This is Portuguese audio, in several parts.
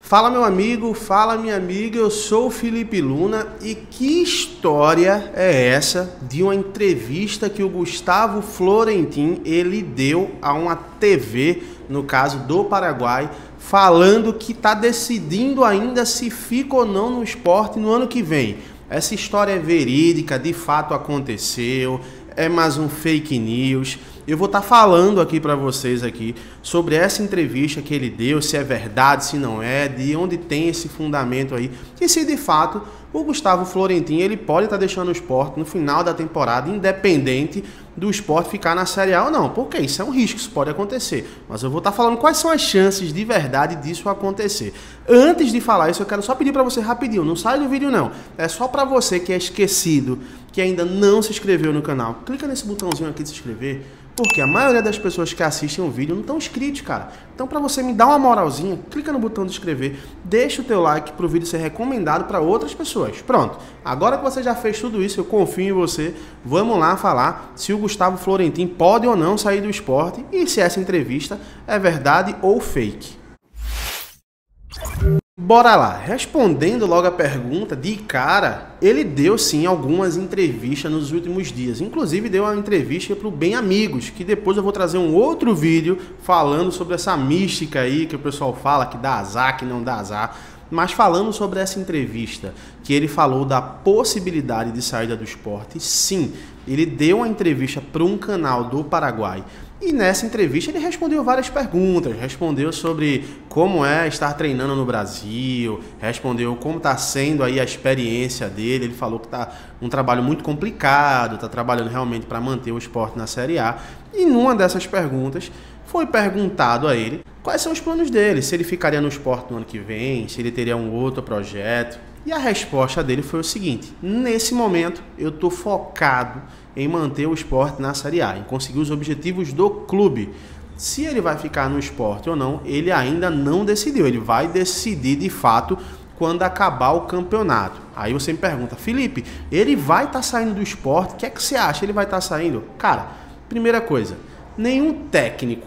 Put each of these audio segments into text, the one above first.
Fala meu amigo, fala minha amiga, eu sou o Felipe Luna e que história é essa de uma entrevista que o Gustavo Florentin ele deu a uma TV, no caso do Paraguai, falando que está decidindo ainda se fica ou não no esporte no ano que vem. Essa história é verídica, de fato aconteceu, é mais um fake news. Eu vou estar falando aqui para vocês aqui sobre essa entrevista que ele deu, se é verdade, se não é, de onde tem esse fundamento aí, e se de fato o Gustavo Florentin ele pode estar deixando o esporte no final da temporada, independente do esporte ficar na Série A ou não, porque isso é um risco, isso pode acontecer. Mas eu vou estar falando quais são as chances de verdade disso acontecer. Antes de falar isso, eu quero só pedir para você rapidinho, não sai do vídeo não, é só para você que é esquecido, que ainda não se inscreveu no canal, clica nesse botãozinho aqui de se inscrever, porque a maioria das pessoas que assistem o vídeo não estão inscritos, cara. Então, para você me dar uma moralzinha, clica no botão de inscrever, deixa o teu like para o vídeo ser recomendado para outras pessoas. Pronto. Agora que você já fez tudo isso, eu confio em você. Vamos lá falar se o Gustavo Florentin pode ou não sair do esporte e se essa entrevista é verdade ou fake. Bora lá, respondendo logo a pergunta, de cara, ele deu sim algumas entrevistas nos últimos dias, inclusive deu uma entrevista para o Bem Amigos, que depois eu vou trazer um outro vídeo falando sobre essa mística aí que o pessoal fala que dá azar, que não dá azar, mas falando sobre essa entrevista, que ele falou da possibilidade de saída do esporte, sim, ele deu uma entrevista para um canal do Paraguai. E nessa entrevista ele respondeu várias perguntas, respondeu sobre como é estar treinando no Brasil, respondeu como está sendo aí a experiência dele, ele falou que está um trabalho muito complicado, está trabalhando realmente para manter o esporte na Série A. E numa dessas perguntas foi perguntado a ele quais são os planos dele, se ele ficaria no esporte no ano que vem, se ele teria um outro projeto. E a resposta dele foi o seguinte: nesse momento eu estou focado em manter o esporte na Série A, em conseguir os objetivos do clube. Se ele vai ficar no esporte ou não, ele ainda não decidiu. Ele vai decidir de fato quando acabar o campeonato. Aí você me pergunta, Felipe, ele vai estar saindo do esporte? O que é que você acha? Ele vai estar saindo? Cara, primeira coisa, nenhum técnico,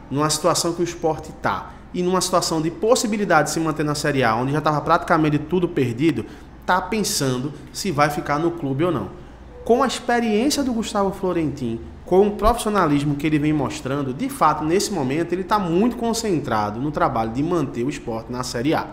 numa situação que o esporte está, e numa situação de possibilidade de se manter na Série A, onde já estava praticamente tudo perdido, está pensando se vai ficar no clube ou não. Com a experiência do Gustavo Florentin, com o profissionalismo que ele vem mostrando, de fato, nesse momento, ele está muito concentrado no trabalho de manter o esporte na Série A.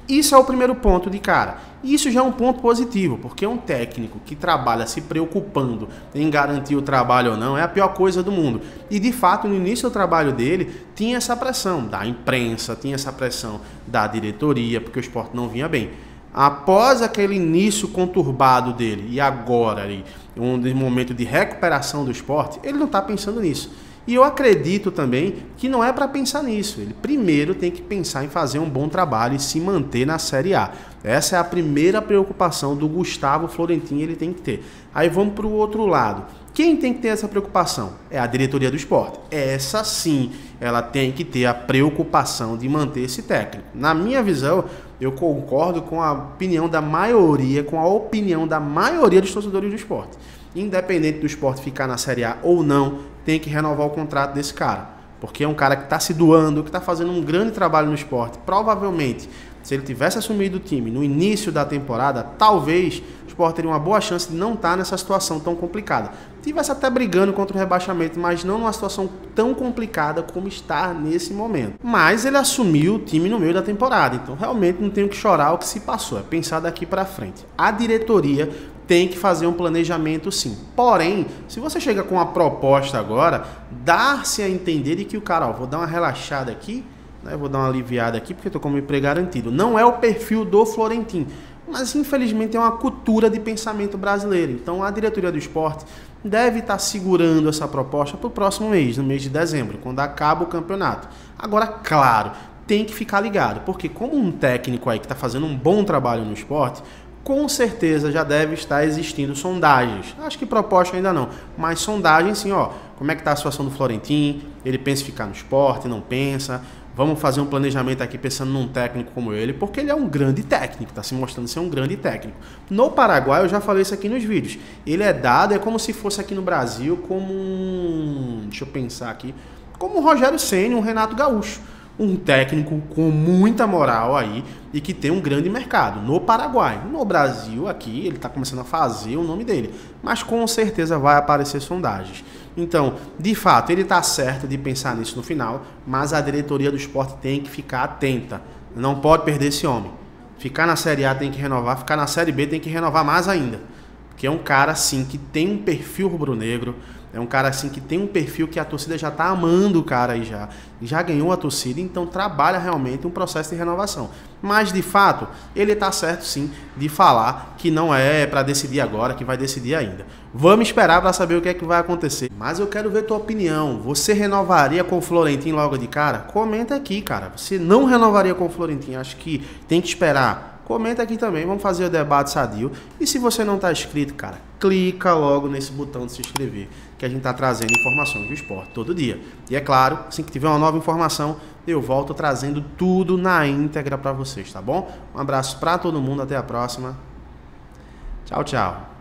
Isso é o primeiro ponto de cara. Isso já é um ponto positivo, porque um técnico que trabalha se preocupando em garantir o trabalho ou não é a pior coisa do mundo. E, de fato, no início do trabalho dele, tinha essa pressão da imprensa, tinha essa pressão da diretoria, porque o esporte não vinha bem. Após aquele início conturbado dele e agora, um momento de recuperação do esporte, ele não está pensando nisso. E eu acredito também que não é para pensar nisso. Ele primeiro tem que pensar em fazer um bom trabalho e se manter na Série A. Essa é a primeira preocupação do Gustavo Florentin, ele tem que ter. Aí vamos para o outro lado. Quem tem que ter essa preocupação? É a diretoria do esporte. Essa sim, ela tem que ter a preocupação de manter esse técnico. Na minha visão, eu concordo com a opinião da maioria, dos torcedores do esporte. Independente do esporte ficar na Série A ou não, tem que renovar o contrato desse cara. Porque é um cara que está se doando, que está fazendo um grande trabalho no esporte. Provavelmente, se ele tivesse assumido o time no início da temporada, talvez o esporte teria uma boa chance de não estar nessa situação tão complicada. Tivesse até brigando contra o rebaixamento, mas não numa situação tão complicada como está nesse momento. Mas ele assumiu o time no meio da temporada, então realmente não tenho que chorar o que se passou, é pensar daqui para frente. A diretoria tem que fazer um planejamento sim. Porém, se você chega com uma proposta agora, dá-se a entender de que o cara, vou dar uma relaxada aqui, né, vou dar uma aliviada aqui porque estou com o meu emprego garantido. Não é o perfil do Florentin, mas infelizmente é uma cultura de pensamento brasileiro. Então a diretoria do esporte deve estar segurando essa proposta para o próximo mês, no mês de dezembro, quando acaba o campeonato. Agora, claro, tem que ficar ligado, porque como um técnico aí que está fazendo um bom trabalho no esporte, com certeza já deve estar existindo sondagens. Acho que proposta ainda não, mas sondagem sim, como é que está a situação do Florentin, ele pensa em ficar no esporte, não pensa, vamos fazer um planejamento aqui pensando num técnico como ele, porque ele é um grande técnico, está se mostrando ser um grande técnico. No Paraguai, eu já falei isso aqui nos vídeos, ele é dado, é como se fosse aqui no Brasil, como deixa eu pensar aqui, como um Rogério Ceni, um Renato Gaúcho. um técnico com muita moral aí e que tem um grande mercado no Paraguai. No Brasil, aqui, ele está começando a fazer o nome dele, mas com certeza vai aparecer sondagens. Então, de fato, ele está certo de pensar nisso no final, mas a diretoria do esporte tem que ficar atenta. Não pode perder esse homem. Ficar na Série A tem que renovar, ficar na Série B tem que renovar mais ainda. Porque é um cara, assim, que tem um perfil rubro-negro, é um cara, assim, que tem um perfil que a torcida já está amando o cara aí já ganhou a torcida, então trabalha realmente um processo de renovação. Mas, de fato, ele está certo, sim, de falar que não é para decidir agora, que vai decidir ainda. Vamos esperar para saber o que é que vai acontecer. Mas eu quero ver tua opinião. Você renovaria com o Florentino logo de cara? Comenta aqui, cara. Você não renovaria com o Florentino? Acho que tem que esperar. Comenta aqui também, vamos fazer o debate sadio. E se você não está inscrito, cara, clica logo nesse botão de se inscrever, que a gente está trazendo informações do esporte todo dia. E é claro, assim que tiver uma nova informação, eu volto trazendo tudo na íntegra para vocês, tá bom? Um abraço para todo mundo, até a próxima. Tchau, tchau.